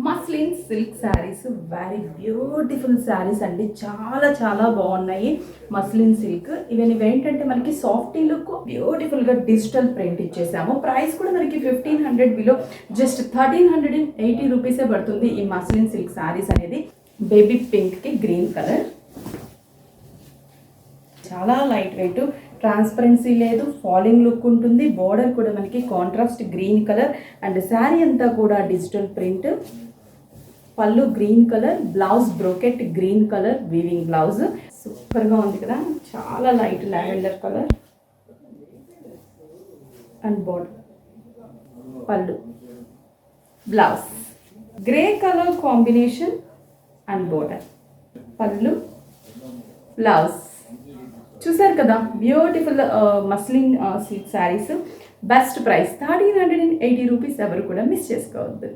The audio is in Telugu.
Muslin silk saris very beautiful saris అండి. చాలా చాలా బాగున్నాయి. మస్లిన్ సిల్క్ ఇవేంటంటే మనకి సాఫ్టీ లుక్, బ్యూటిఫుల్గా డిజిటల్ ప్రింట్ ఇచ్చేసాము. ప్రైస్ కూడా మనకి 1500 బిలో జస్ట్ 1380 రూపీసే పడుతుంది ఈ మస్లిన్ సిల్క్ శారీస్ అనేది. బేబీ పింక్కి గ్రీన్ కలర్, చాలా లైట్ వెయిట్, ట్రాన్స్పరెన్సీ లేదు, ఫాలింగ్ లుక్ ఉంటుంది. బోర్డర్ కూడా మనకి contrast green colour and sari అంతా కూడా డిజిటల్ ప్రింట్. పళ్ళు green colour, blouse brocade green colour weaving blouse. సూపర్గా ఉంది కదా, చాలా light lavender colour and border. పళ్ళు, blouse grey colour combination and border. పళ్ళు, బ్లౌజ్. చూసారు కదా, beautiful muslin silk saris. Best price 1380 rupees. ఎవరు కూడా మిస్ చేసుకోవద్దు.